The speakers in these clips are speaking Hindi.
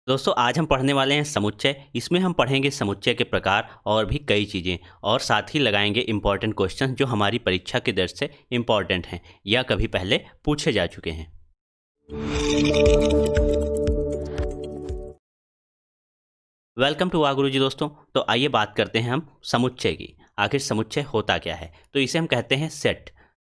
दोस्तों आज हम पढ़ने वाले हैं समुच्चय। इसमें हम पढ़ेंगे समुच्चय के प्रकार और भी कई चीज़ें और साथ ही लगाएंगे इंपॉर्टेंट क्वेश्चन जो हमारी परीक्षा के दृष्टि से इम्पॉर्टेंट हैं या कभी पहले पूछे जा चुके हैं। वेलकम टू वाह गुरुजी दोस्तों। तो आइए बात करते हैं हम समुच्चय की। आखिर समुच्चय होता क्या है? तो इसे हम कहते हैं सेट।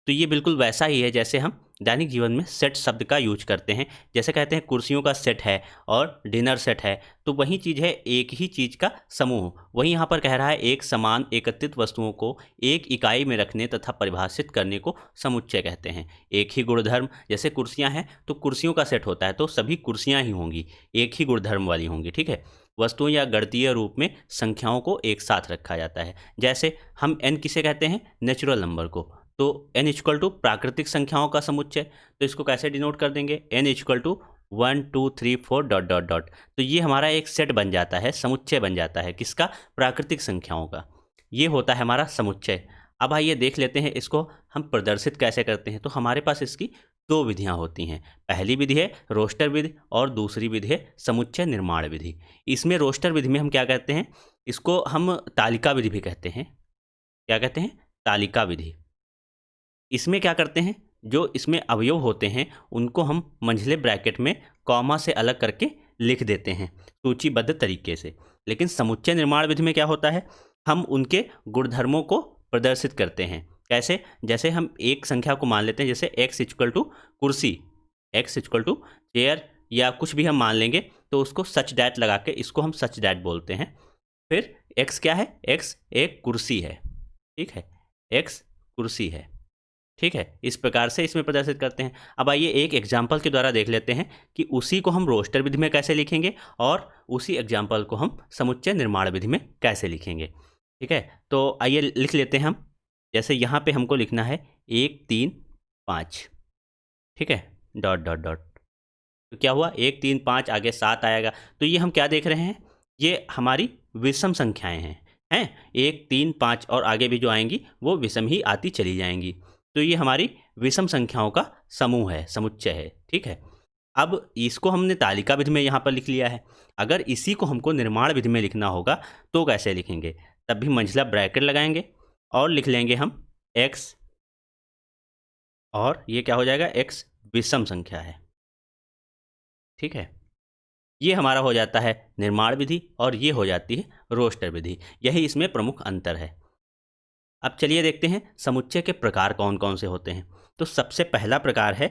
तो ये बिल्कुल वैसा ही है जैसे हम दैनिक जीवन में सेट शब्द का यूज करते हैं। जैसे कहते हैं कुर्सियों का सेट है और डिनर सेट है, तो वही चीज़ है, एक ही चीज़ का समूह। वही यहाँ पर कह रहा है एक समान एकत्रित वस्तुओं को एक इकाई में रखने तथा परिभाषित करने को समुच्चय कहते हैं। एक ही गुणधर्म, जैसे कुर्सियाँ हैं तो कुर्सियों का सेट होता है तो सभी कुर्सियाँ ही होंगी, एक ही गुणधर्म वाली होंगी। ठीक है। वस्तुओं या गणितीय रूप में संख्याओं को एक साथ रखा जाता है। जैसे हम n किसे कहते हैं? नेचुरल नंबर को। तो n इक्वल टू प्राकृतिक संख्याओं का समुच्चय। तो इसको कैसे डिनोट कर देंगे? n equal to 1 2 3 4 dot dot dot. तो ये हमारा एक सेट बन जाता है, समुच्चय बन जाता है। किसका? प्राकृतिक संख्याओं का। ये होता है हमारा समुच्चय। अब आइए देख लेते हैं इसको हम प्रदर्शित कैसे करते हैं। तो हमारे पास इसकी दो विधियां होती हैं। पहली विधि है रोस्टर विधि और दूसरी विधि है समुच्चय निर्माण विधि। इसमें रोस्टर विधि में हम क्या कहते हैं? इसको हम तालिका विधि भी कहते हैं। क्या कहते हैं? तालिका विधि। इसमें क्या करते हैं, जो इसमें अवयव होते हैं उनको हम मंझले ब्रैकेट में कॉमा से अलग करके लिख देते हैं सूचीबद्ध तरीके से। लेकिन समुच्चय निर्माण विधि में क्या होता है, हम उनके गुणधर्मों को प्रदर्शित करते हैं। कैसे? जैसे हम एक संख्या को मान लेते हैं, जैसे x इक्वल टू कुर्सी, x इक्वल टू चेयर या कुछ भी हम मान लेंगे, तो उसको सच डैट लगा के इसको हम सच डैट बोलते हैं। फिर x क्या है? x एक कुर्सी है। ठीक है, x कुर्सी है। ठीक है, इस प्रकार से इसमें प्रदर्शित करते हैं। अब आइए एक एग्जाम्पल के द्वारा देख लेते हैं कि उसी को हम रोस्टर विधि में कैसे लिखेंगे और उसी एग्जाम्पल को हम समुच्चय निर्माण विधि में कैसे लिखेंगे। ठीक है, तो आइए लिख लेते हैं हम। जैसे यहाँ पे हमको लिखना है 1 3 5। ठीक है, डॉट डॉट डॉट। तो क्या हुआ? 1 3 5 आगे 7 आएगा। तो ये हम क्या देख रहे हैं? ये हमारी विषम संख्याएं हैं 1 3 5 और आगे भी जो आएंगी वो विषम ही आती चली जाएंगी। तो ये हमारी विषम संख्याओं का समूह है, समुच्चय है। ठीक है, अब इसको हमने तालिका विधि में यहाँ पर लिख लिया है। अगर इसी को हमको निर्माण विधि में लिखना होगा तो कैसे लिखेंगे? तब भी मंझला ब्रैकेट लगाएंगे और लिख लेंगे हम x, और ये क्या हो जाएगा? x विषम संख्या है। ठीक है, ये हमारा हो जाता है निर्माण विधि और ये हो जाती है रोस्टर विधि। यही इसमें प्रमुख अंतर है। अब चलिए देखते हैं समुच्चय के प्रकार कौन कौन से होते हैं। तो सबसे पहला प्रकार है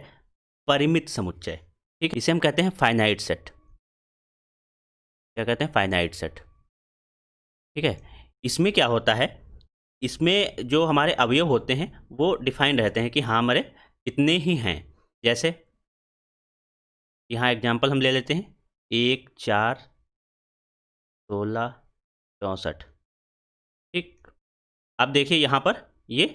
परिमित समुच्चय। ठीक, इसे हम कहते हैं फाइनाइट सेट। क्या कहते हैं? Finite set. ठीक है, इसमें क्या होता है, इसमें जो हमारे अवयव होते हैं वो डिफाइंड रहते हैं कि हाँ हमारे इतने ही हैं। जैसे यहाँ एग्जाम्पल हम ले लेते हैं 1 4 16 64। ठीक, अब देखिए यहाँ पर ये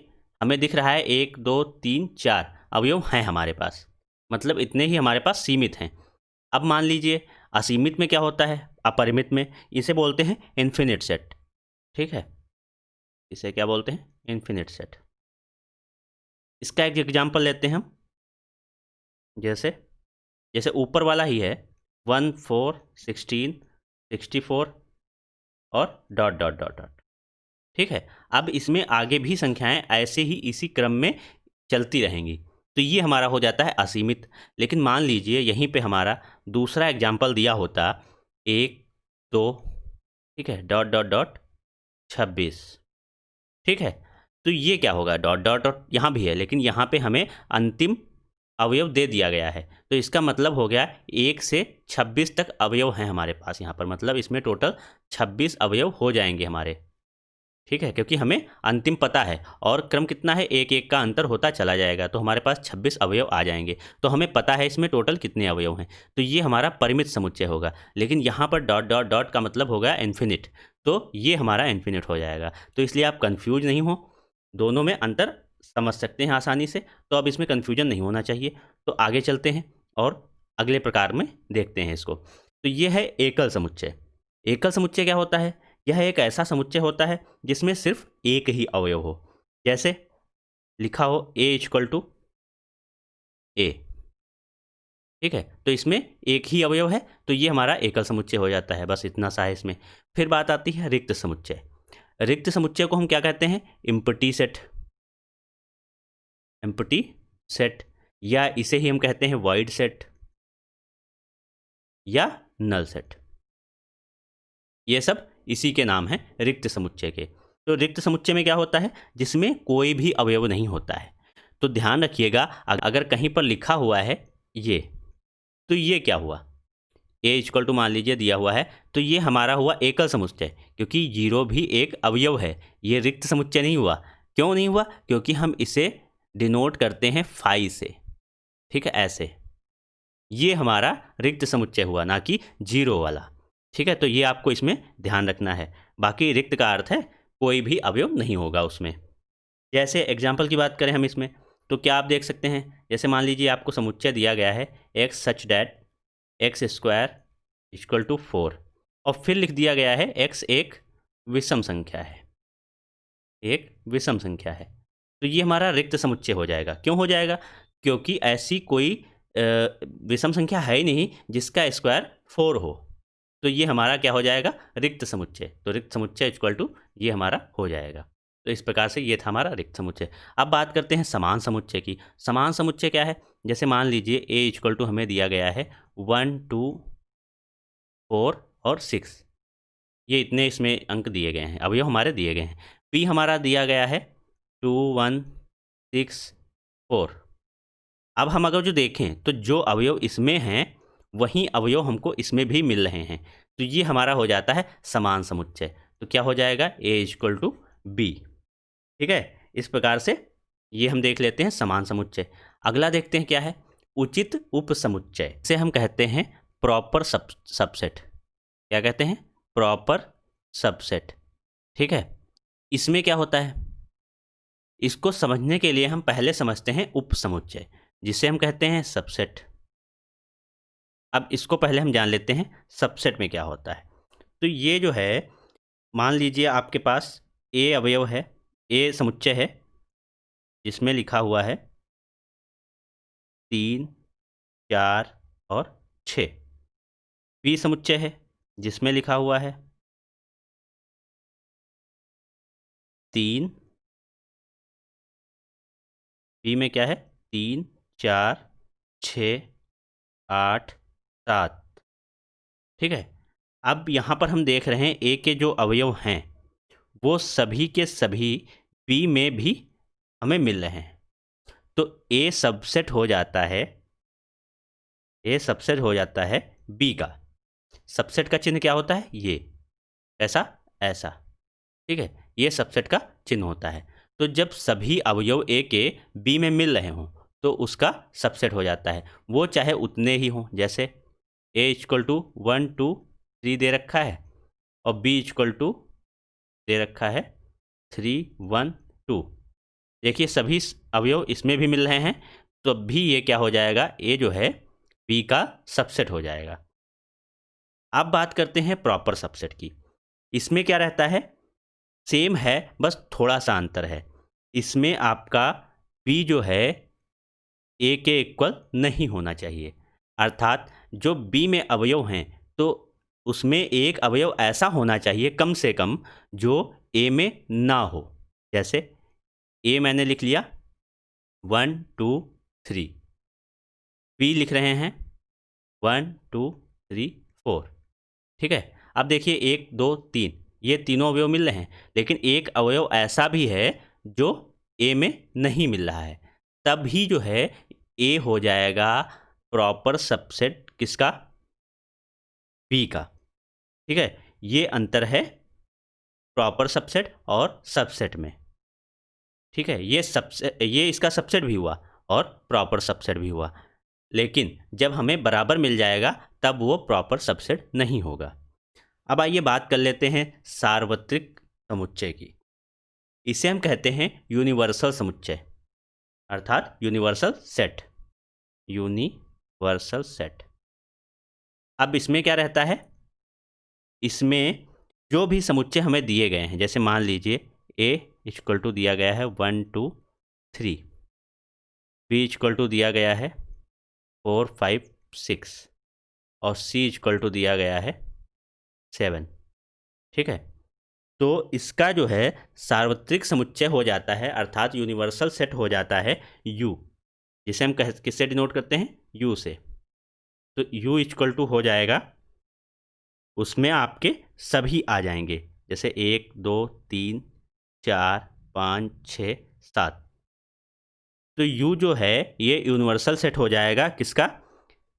हमें दिख रहा है 1 2 3 4 अवयव हैं हमारे पास, मतलब इतने ही हमारे पास सीमित हैं। अब मान लीजिए असीमित में क्या होता है, अपरिमित में, इसे बोलते हैं इन्फिनिट सेट। ठीक है, इसे क्या बोलते हैं? Infinite set. इसका एक एग्जाम्पल लेते हैं हम। जैसे जैसे ऊपर वाला ही है 1 4 16 64 और डॉट डॉट डॉट डॉट। ठीक है, अब इसमें आगे भी संख्याएं ऐसे ही इसी क्रम में चलती रहेंगी, तो ये हमारा हो जाता है असीमित। लेकिन मान लीजिए यहीं पे हमारा दूसरा एग्जाम्पल दिया होता 1 2, ठीक है, डॉट डॉट डॉट 26। ठीक है, तो ये क्या होगा? डॉट डॉट डॉट यहाँ भी है लेकिन यहाँ पे हमें अंतिम अवयव दे दिया गया है, तो इसका मतलब हो गया 1 से 26 तक अवयव हैं हमारे पास यहाँ पर, मतलब इसमें टोटल 26 अवयव हो जाएंगे हमारे। ठीक है, क्योंकि हमें अंतिम पता है और क्रम कितना है, एक एक का अंतर होता चला जाएगा, तो हमारे पास 26 अवयव आ जाएंगे। तो हमें पता है इसमें टोटल कितने अवयव हैं, तो ये हमारा परिमित समुच्चय होगा। लेकिन यहाँ पर डॉट डॉट डॉट का मतलब होगा इन्फिनिट, तो ये हमारा इन्फिनिट हो जाएगा। तो इसलिए आप कन्फ्यूज नहीं हो, दोनों में अंतर समझ सकते हैं आसानी से। तो अब इसमें कन्फ्यूजन नहीं होना चाहिए। तो आगे चलते हैं और अगले प्रकार में देखते हैं इसको। तो ये है एकल समुच्चय। एकल समुच्चय क्या होता है? यह एक ऐसा समुच्चय होता है जिसमें सिर्फ एक ही अवयव हो। जैसे लिखा हो a इक्वल टू a, ठीक है, तो इसमें एक ही अवयव है, तो ये हमारा एकल समुच्चय हो जाता है, बस इतना सा है इसमें। फिर बात आती है रिक्त समुच्चय। रिक्त समुच्चय को हम क्या कहते हैं? Empty set. एम्प्टी सेट, या इसे ही हम कहते हैं वॉइड सेट या नल सेट। ये सब इसी के नाम हैं रिक्त समुच्चय के। तो रिक्त समुच्चय में क्या होता है? जिसमें कोई भी अवयव नहीं होता है। तो ध्यान रखिएगा, अगर कहीं पर लिखा हुआ है ये, तो ये क्या हुआ? ए इक्वल टू मान लीजिए दिया हुआ है, तो ये हमारा हुआ एकल समुच्चय, क्योंकि जीरो भी एक अवयव है। ये रिक्त समुच्चय नहीं हुआ। क्यों नहीं हुआ? क्योंकि हम इसे डिनोट करते हैं फाई से। ठीक है, ऐसे। ये हमारा रिक्त समुच्चय हुआ, ना कि जीरो वाला। ठीक है, तो ये आपको इसमें ध्यान रखना है। बाकी रिक्त का अर्थ है कोई भी अवयव नहीं होगा उसमें। जैसे एग्जाम्पल की बात करें हम इसमें, तो क्या आप देख सकते हैं, जैसे मान लीजिए आपको समुच्चय दिया गया है x such that x square equal to 4, और फिर लिख दिया गया है एक्स एक विषम संख्या है, एक विषम संख्या है। तो ये हमारा रिक्त समुच्चय हो जाएगा। क्यों हो जाएगा? क्योंकि ऐसी कोई विषम संख्या है ही नहीं जिसका स्क्वायर 4 हो। तो ये हमारा क्या हो जाएगा? रिक्त समुच्चय। तो रिक्त समुच्चय इक्वल टू ये हमारा हो जाएगा। तो इस प्रकार से ये था हमारा रिक्त समुच्चय। अब बात करते हैं समान समुच्चय की। समान समुच्चय क्या है? जैसे मान लीजिए ए इक्वल टू हमें दिया गया है 1 2 4 और 6, ये इतने इसमें अंक दिए गए हैं, अवयव हमारे दिए गए हैं। पी हमारा दिया गया है 2 1 6 4। अब हम अगर जो देखें तो जो अवयव इसमें हैं वही अवयव हमको इसमें भी मिल रहे हैं, तो ये हमारा हो जाता है समान समुच्चय। तो क्या हो जाएगा? ए इक्वल टू बी। ठीक है, इस प्रकार से ये हम देख लेते हैं समान समुच्चय। अगला देखते हैं क्या है? उचित उपसमुच्चय से हम कहते हैं प्रॉपर सबसेट। क्या कहते हैं? Proper subset. ठीक है, इसमें क्या होता है, इसको समझने के लिए हम पहले समझते हैं उपसमुच्चय, जिसे हम कहते हैं सबसेट। अब इसको पहले हम जान लेते हैं सबसेट में क्या होता है। तो ये जो है, मान लीजिए आपके पास ए अवयव है, ए समुच्चय है जिसमें लिखा हुआ है 3 4 और 6। बी समुच्चय है जिसमें लिखा हुआ है 3, बी में क्या है 3 4 6 8 7। ठीक है, अब यहाँ पर हम देख रहे हैं ए के जो अवयव हैं वो सभी के सभी बी में भी हमें मिल रहे हैं। तो ए सबसेट हो जाता है, ए सबसेट हो जाता है बी का। सबसेट का चिन्ह क्या होता है? ये ऐसा ऐसा। ठीक है, ये सबसेट का चिन्ह होता है। तो जब सभी अवयव ए के बी में मिल रहे हों तो उसका सबसेट हो जाता है, वो चाहे उतने ही हों। जैसे ए इक्वल टू 1 2 3 दे रखा है और बी इक्वल टू दे रखा है 3 1 2। देखिए सभी अवयव इसमें भी मिल रहे हैं, तो भी ये क्या हो जाएगा? ए जो है बी का सबसेट हो जाएगा। अब बात करते हैं प्रॉपर सबसेट की। इसमें क्या रहता है? सेम है, बस थोड़ा सा अंतर है। इसमें आपका बी जो है ए के इक्वल नहीं होना चाहिए, अर्थात जो बी में अवयव हैं तो उसमें एक अवयव ऐसा होना चाहिए कम से कम जो ए में ना हो। जैसे ए मैंने लिख लिया 1 2 3, बी लिख रहे हैं 1 2 3 4। ठीक है, अब देखिए 1 2 3, ये तीनों अवयव मिल रहे हैं, लेकिन एक अवयव ऐसा भी है जो ए में नहीं मिल रहा है, तब ही जो है ए हो जाएगा प्रॉपर सबसेट किसका? बी का। ठीक है, ये अंतर है प्रॉपर सबसेट और सबसेट में। ठीक है, ये इसका सबसेट भी हुआ और प्रॉपर सबसेट भी हुआ, लेकिन जब हमें बराबर मिल जाएगा तब वो प्रॉपर सबसेट नहीं होगा। अब आइए बात कर लेते हैं सार्वत्रिक समुच्चय की। इसे हम कहते हैं यूनिवर्सल समुच्चय, अर्थात यूनिवर्सल सेट। Universal set. अब इसमें क्या रहता है? इसमें जो भी समुच्चय हमें दिए गए हैं, जैसे मान लीजिए ए इक्वल टू दिया गया है 1 2 3, बी इक्वल टू दिया गया है 4 5 6 और C इक्वल टू दिया गया है 7। ठीक है, तो इसका जो है सार्वत्रिक समुच्चय हो जाता है, अर्थात यूनिवर्सल सेट हो जाता है U, जिसे हम किससे डिनोट करते हैं? U से। तो U इक्वल टू हो जाएगा, उसमें आपके सभी आ जाएंगे, जैसे 1 2 3 4 5 6 7। तो U जो है ये यूनिवर्सल सेट हो जाएगा किसका?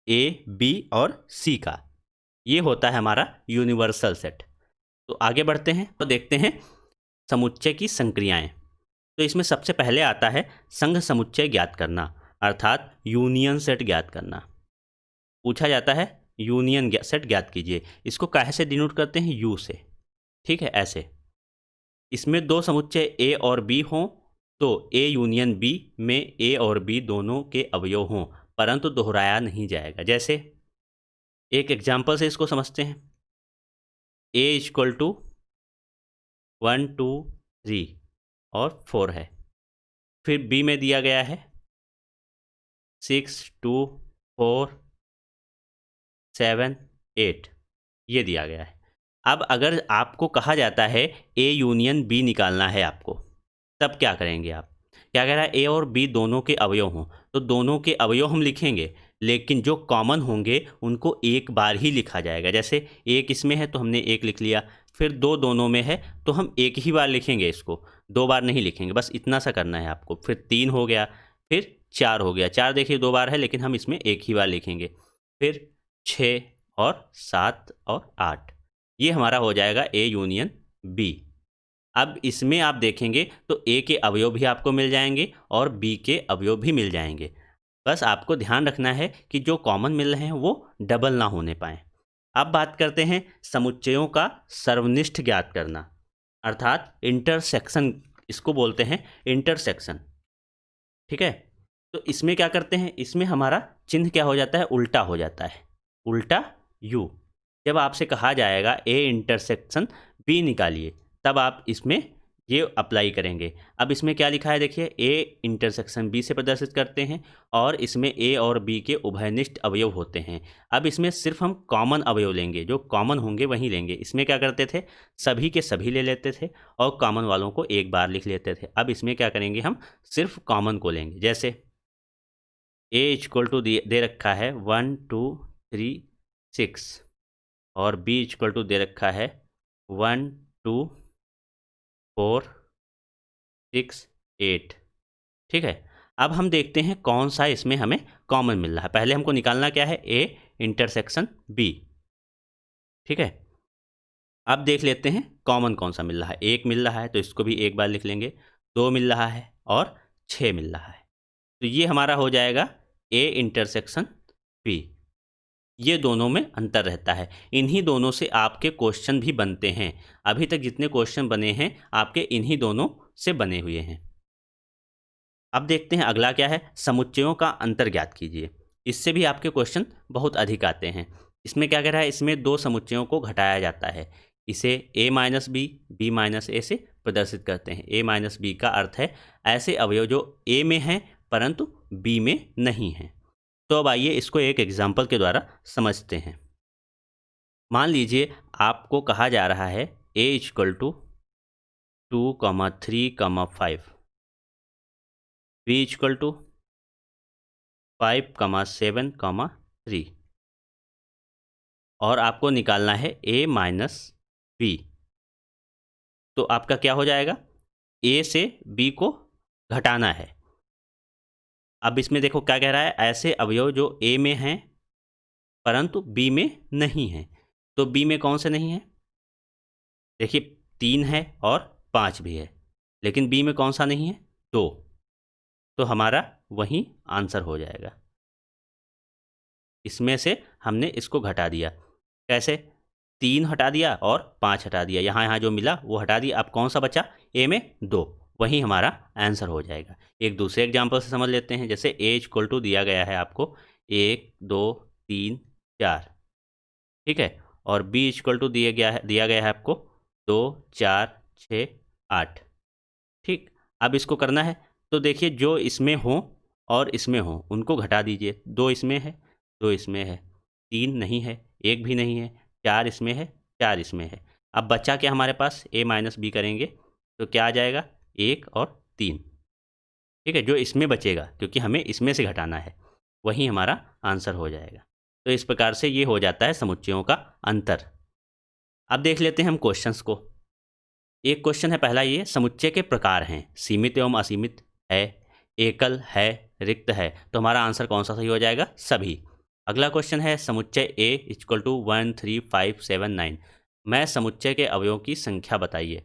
A, B और C का। ये होता है हमारा यूनिवर्सल सेट। तो आगे बढ़ते हैं तो देखते हैं समुच्चय की संक्रियाएं। तो इसमें सबसे पहले आता है संघ समुच्चय ज्ञात करना, अर्थात यूनियन सेट ज्ञात करना। पूछा जाता है यूनियन सेट ज्ञात कीजिए। इसको काहे से डिनोट करते हैं? U से। ठीक है, ऐसे इसमें दो समुच्चय A और B हों तो A यूनियन B में A और B दोनों के अवयव हों, परंतु दोहराया नहीं जाएगा। जैसे एक एग्जाम्पल से इसको समझते हैं। A इक्वल टू 1 2 3 और 4 है। फिर B में दिया गया है 6 2 4 7 8, ये दिया गया है। अब अगर आपको कहा जाता है A यूनियन B निकालना है आपको, तब क्या करेंगे आप? क्या कह रहा है? A और B दोनों के अवयव हों, तो दोनों के अवयव हम लिखेंगे, लेकिन जो कॉमन होंगे उनको एक बार ही लिखा जाएगा। जैसे एक इसमें है तो हमने एक लिख लिया, फिर दो दोनों में है तो हम एक ही बार लिखेंगे, इसको दो बार नहीं लिखेंगे, बस इतना सा करना है आपको। फिर 3 हो गया, फिर 4 हो गया। 4 देखिए दो बार है, लेकिन हम इसमें एक ही बार लिखेंगे। फिर 6 और 7 और 8, ये हमारा हो जाएगा A यूनियन B। अब इसमें आप देखेंगे तो A के अवयव भी आपको मिल जाएंगे और B के अवयव भी मिल जाएंगे। बस आपको ध्यान रखना है कि जो कॉमन मिल रहे हैं वो डबल ना होने पाए। अब बात करते हैं समुच्चयों का सर्वनिष्ठ ज्ञात करना, अर्थात इंटरसेक्शन, इसको बोलते हैं इंटरसेक्शन। ठीक है, तो इसमें क्या करते हैं? इसमें हमारा चिन्ह क्या हो जाता है? उल्टा हो जाता है, उल्टा U। जब आपसे कहा जाएगा A इंटरसेक्शन B निकालिए, तब आप इसमें ये अप्लाई करेंगे। अब इसमें क्या लिखा है देखिए, A इंटरसेक्शन B से प्रदर्शित करते हैं और इसमें A और B के उभयनिष्ठ अवयव होते हैं। अब इसमें सिर्फ हम कॉमन अवयव लेंगे, जो कॉमन होंगे वहीं लेंगे। इसमें क्या करते थे? सभी के सभी ले लेते थे और कॉमन वालों को एक बार लिख लेते थे। अब इसमें क्या करेंगे? हम सिर्फ कॉमन को लेंगे। जैसे A इक्वल टू दे रखा है 1 2 3 6 और B इक्वल टू दे रखा है 1 2 4 6 8। ठीक है, अब हम देखते हैं कौन सा इसमें हमें कॉमन मिल रहा है। पहले हमको निकालना क्या है? A intersection B। ठीक है, अब देख लेते हैं कॉमन कौन सा मिल रहा है। 1 मिल रहा है तो इसको भी एक बार लिख लेंगे, 2 मिल रहा है और 6 मिल रहा है, तो ये हमारा हो जाएगा A इंटरसेक्शन B। ये दोनों में अंतर रहता है। इन्हीं दोनों से आपके क्वेश्चन भी बनते हैं। अभी तक जितने क्वेश्चन बने हैं आपके इन्हीं दोनों से बने हुए हैं। अब देखते हैं अगला क्या है, समुच्चयों का अंतर ज्ञात कीजिए। इससे भी आपके क्वेश्चन बहुत अधिक आते हैं। इसमें क्या कह रहा है? इसमें दो समुच्चयों को घटाया जाता है। इसे A minus B, B minus A से प्रदर्शित करते हैं। A माइनस बी का अर्थ है ऐसे अवयव जो A में हैं परंतु B में नहीं हैं। तो अब आइए इसको एक एग्जाम्पल के द्वारा समझते हैं। मान लीजिए आपको कहा जा रहा है A equal to 2 3 5, B equal to 5 7 3 और आपको निकालना है A माइनस बी। तो आपका क्या हो जाएगा? A से B को घटाना है। अब इसमें देखो क्या कह रहा है, ऐसे अवयव जो A में हैं परंतु B में नहीं हैं। तो B में कौन से नहीं है? देखिए 3 है और 5 भी है, लेकिन B में कौन सा नहीं है? 2। तो हमारा वही आंसर हो जाएगा। इसमें से हमने इसको घटा दिया। कैसे? 3 हटा दिया और 5 हटा दिया, यहाँ यहाँ जो मिला वो हटा दिया। अब कौन सा बचा? A में 2, वही हमारा आंसर हो जाएगा। एक दूसरे एग्जाम्पल से समझ लेते हैं। जैसे A इक्वल टू दिया गया है आपको 1 2 3 4, ठीक है, और B इक्वल टू दिया गया है आपको 2 4 6 8। ठीक, अब इसको करना है तो देखिए जो इसमें हो और इसमें हो उनको घटा दीजिए। 2 इसमें है 2 इसमें है, 3 नहीं है, 1 भी नहीं है, 4 इसमें है, 4 इसमें है। अब बचा क्या हमारे पास, a माइनस बी करेंगे तो क्या आ जाएगा, 1 और 3। ठीक है, जो इसमें बचेगा क्योंकि हमें इसमें से घटाना है वही हमारा आंसर हो जाएगा। तो इस प्रकार से ये हो जाता है समुच्चयों का अंतर। अब देख लेते हैं हम क्वेश्चंस को। एक क्वेश्चन है पहला, ये समुच्चय के प्रकार हैं, सीमित एवं असीमित है, एकल है, रिक्त है। तो हमारा आंसर कौन सा सही हो जाएगा, सभी। अगला क्वेश्चन है समुच्चय A इक्वल टू 1 3 5 7 9 में समुच्चय के अवयवों की संख्या बताइए,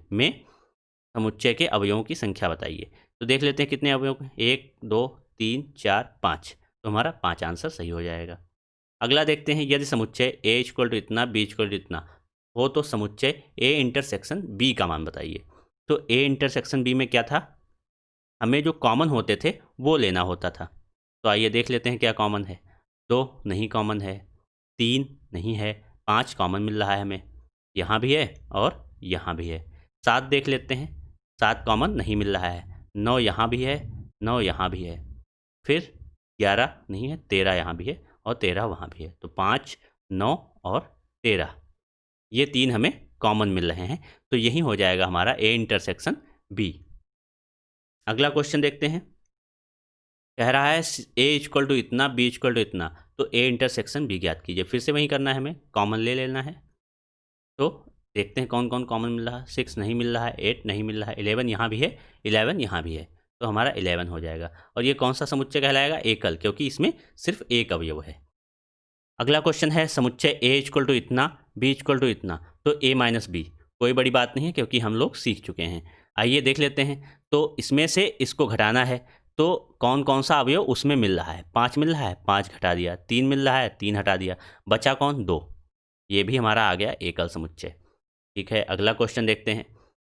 समुच्चय के अवयवों की संख्या बताइए। तो देख लेते हैं कितने अवयव, 1 2 3 4 5। तो हमारा 5 आंसर सही हो जाएगा। अगला देखते हैं, यदि समुच्चय A इक्वल टू इतना, B इक्वल टू इतना हो तो समुच्चय A इंटरसेक्शन B का मान बताइए। तो A इंटरसेक्शन B में क्या था, हमें जो कॉमन होते थे वो लेना होता था। तो आइए देख लेते हैं क्या कॉमन है। 2 नहीं कॉमन है, 3 नहीं है, 5 कॉमन मिल रहा है हमें, यहाँ भी है और यहाँ भी है। 7 देख लेते हैं, 7 कॉमन नहीं मिल रहा है, 9 यहाँ भी है, 9 यहाँ भी है, फिर 11 नहीं है, 13 यहाँ भी है और 13 वहाँ भी है। तो 5 9 और 13 ये 3 हमें कॉमन मिल रहे हैं। तो यही हो जाएगा हमारा A इंटरसेक्शन B। अगला क्वेश्चन देखते हैं, कह रहा है A इक्वल टू इतना, B इक्वल टू इतना, तो A इंटरसेक्शन B ज्ञात कीजिए। फिर से वही करना है, हमें कॉमन ले लेना है। तो देखते हैं कौन कौन कॉमन मिल रहा है। 6 नहीं मिल रहा है, 8 नहीं मिल रहा है, 11 यहाँ भी है, 11 यहाँ भी है, तो हमारा 11 हो जाएगा। और ये कौन सा समुच्चय कहलाएगा, एकल, क्योंकि इसमें सिर्फ एक अवयव है। अगला क्वेश्चन है समुच्चय A इक्वल टू इतना, B इक्वल टू इतना, तो A माइनस बी। कोई बड़ी बात नहीं है क्योंकि हम लोग सीख चुके हैं। आइए देख लेते हैं। तो इसमें से इसको घटाना है, तो कौन कौन सा अवयव उसमें मिल रहा है, 5 मिल रहा है, 5 घटा दिया, 3 मिल रहा है, 3 हटा दिया, बचा कौन, 2। ये भी हमारा आ गया एकल समुच्चय। ठीक है, अगला क्वेश्चन देखते हैं।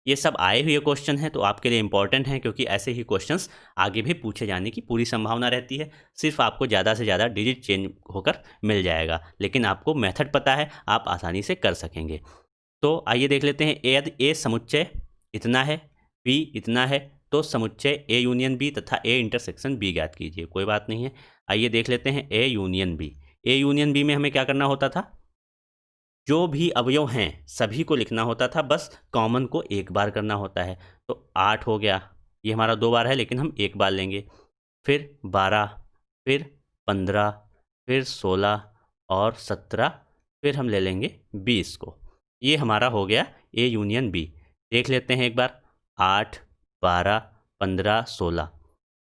ये सब आए हुए क्वेश्चन हैं तो आपके लिए इंपॉर्टेंट हैं, क्योंकि ऐसे ही क्वेश्चंस आगे भी पूछे जाने की पूरी संभावना रहती है। सिर्फ आपको ज़्यादा से ज़्यादा डिजिट चेंज होकर मिल जाएगा, लेकिन आपको मेथड पता है, आप आसानी से कर सकेंगे। तो आइए देख लेते हैं, यदि ए समुच्चय इतना है, बी इतना है, तो समुच्चय ए यूनियन बी तथा ए इंटरसेक्शन बी ज्ञात कीजिए। कोई बात नहीं है, आइए देख लेते हैं A union B. A union B में हमें क्या करना होता था, जो भी अवयव हैं सभी को लिखना होता था, बस कॉमन को एक बार करना होता है। तो 8 हो गया, ये हमारा 2 बार है लेकिन हम एक बार लेंगे, फिर 12, फिर 15, फिर 16 और 17, फिर हम ले लेंगे 20 को। ये हमारा हो गया ए यूनियन बी। देख लेते हैं एक बार, 8 12 15 16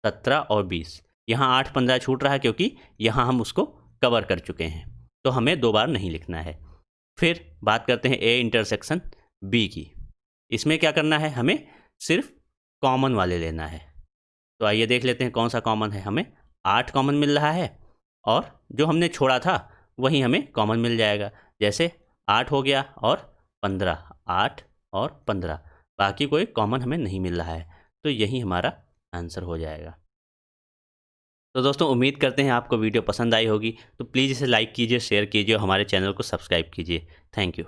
17 और 20। यहाँ 8 15 छूट रहा है क्योंकि यहाँ हम उसको कवर कर चुके हैं, तो हमें 2 बार नहीं लिखना है। फिर बात करते हैं ए इंटरसेक्शन बी की। इसमें क्या करना है, हमें सिर्फ कॉमन वाले लेना है। तो आइए देख लेते हैं कौन सा कॉमन है। हमें 8 कॉमन मिल रहा है और जो हमने छोड़ा था वही हमें कॉमन मिल जाएगा। जैसे 8 हो गया और 15, 8 और 15, बाकी कोई कॉमन हमें नहीं मिल रहा है, तो यही हमारा आंसर हो जाएगा। तो दोस्तों उम्मीद करते हैं आपको वीडियो पसंद आई होगी, तो प्लीज़ इसे लाइक कीजिए, शेयर कीजिए और हमारे चैनल को सब्सक्राइब कीजिए। Thank you.